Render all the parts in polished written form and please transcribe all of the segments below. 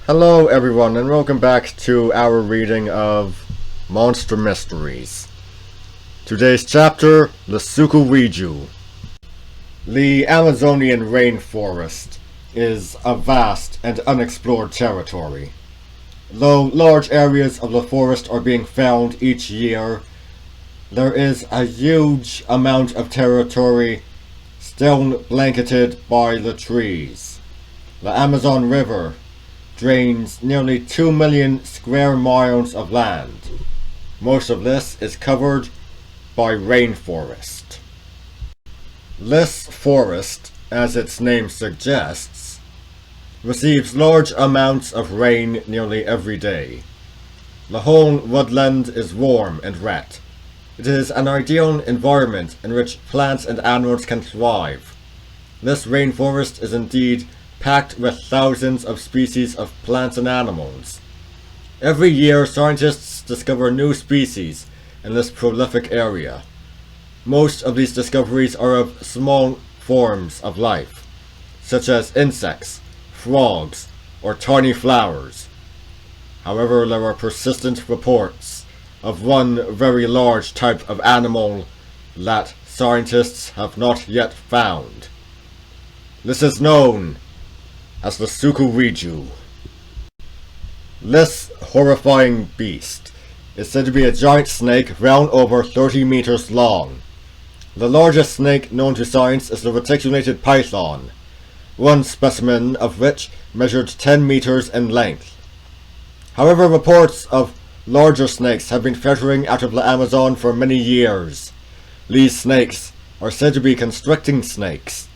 Hello everyone and welcome back to our reading of Monster Mysteries. Today's chapter, the Sucuriju. The Amazonian rainforest is a vast and unexplored territory. Though large areas of the forest are being found each year, there is a huge amount of territory still blanketed by the trees. The Amazon River drains nearly 2 million square miles of land. Most of this is covered by rainforest. This forest, as its name suggests, receives large amounts of rain nearly every day. The whole woodland is warm and wet. It is an ideal environment in which plants and animals can thrive. This rainforest is indeed packed with thousands of species of plants and animals. Every year, scientists discover new species in this prolific area. Most of these discoveries are of small forms of life, such as insects, frogs, or tiny flowers. However, there are persistent reports of one very large type of animal that scientists have not yet found. This is known as the sucuriju. This horrifying beast is said to be a giant snake well over 30 meters long. The largest snake known to science is the reticulated python, one specimen of which measured 10 meters in length. However, reports of larger snakes have been filtering out of the Amazon for many years. These snakes are said to be constricting snakes,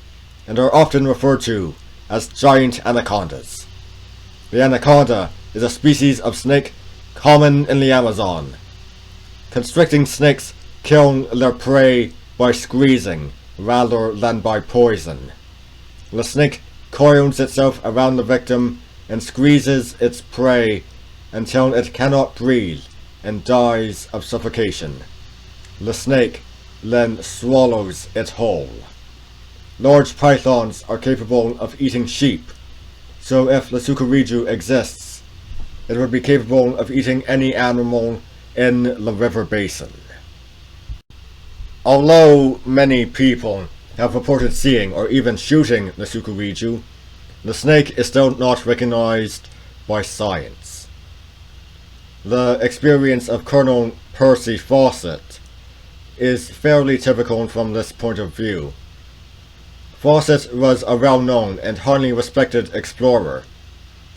and are often referred to as giant anacondas. The anaconda is a species of snake common in the Amazon. Constricting snakes kill their prey by squeezing rather than by poison. The snake coils itself around the victim and squeezes its prey until it cannot breathe and dies of suffocation. The snake then swallows it whole. Large pythons are capable of eating sheep, so if the sucuriju exists, it would be capable of eating any animal in the river basin. Although many people have reported seeing or even shooting the sucuriju, the snake is still not recognized by science. The experience of Colonel Percy Fawcett is fairly typical from this point of view. Fawcett was a well-known and highly respected explorer.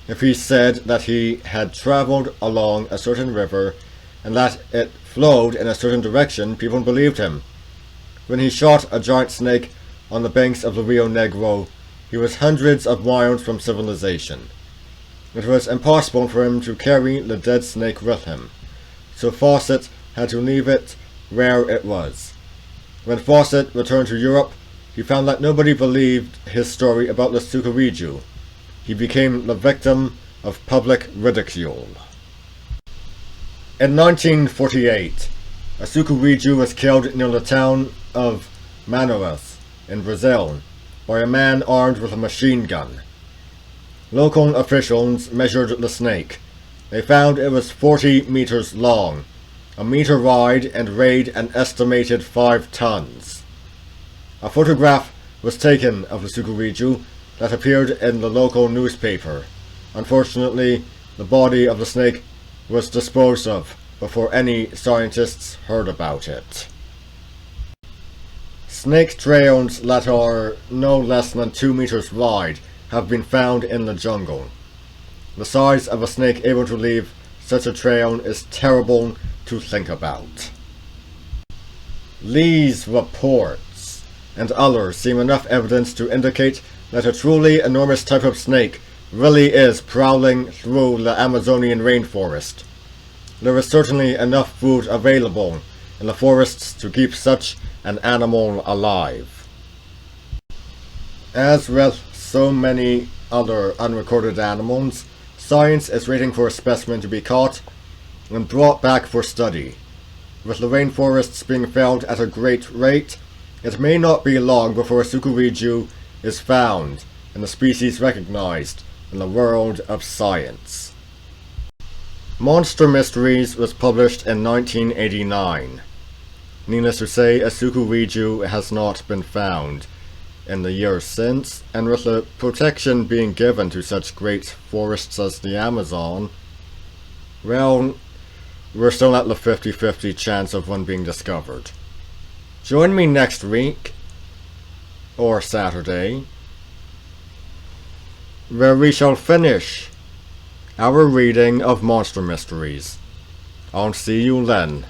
If he said that he had traveled along a certain river and that it flowed in a certain direction, people believed him. When he shot a giant snake on the banks of the Rio Negro, he was hundreds of miles from civilization. It was impossible for him to carry the dead snake with him, so Fawcett had to leave it where it was. When Fawcett returned to Europe, he found that nobody believed his story about the sucuriju. He became the victim of public ridicule. In 1948, a sucuriju was killed near the town of Manaus in Brazil by a man armed with a machine gun. Local officials measured the snake. They found it was 40 meters long, a meter wide, and weighed an estimated 5 tons. A photograph was taken of the sucuriju that appeared in the local newspaper. Unfortunately, the body of the snake was disposed of before any scientists heard about it. Snake trails that are no less than 2 meters wide have been found in the jungle. The size of a snake able to leave such a trail is terrible to think about. These reports and others seem enough evidence to indicate that a truly enormous type of snake really is prowling through the Amazonian rainforest. There is certainly enough food available in the forests to keep such an animal alive. As with so many other unrecorded animals, science is waiting for a specimen to be caught and brought back for study. With the rainforests being felled at a great rate, it may not be long before a sucuriju is found and the species recognized in the world of science. Monster Mysteries was published in 1989. Needless to say, a sucuriju has not been found in the years since, and with the protection being given to such great forests as the Amazon, well, we're still at the 50-50 chance of one being discovered. Join me next week, or Saturday, where we shall finish our reading of Monster Mysteries. I'll see you then.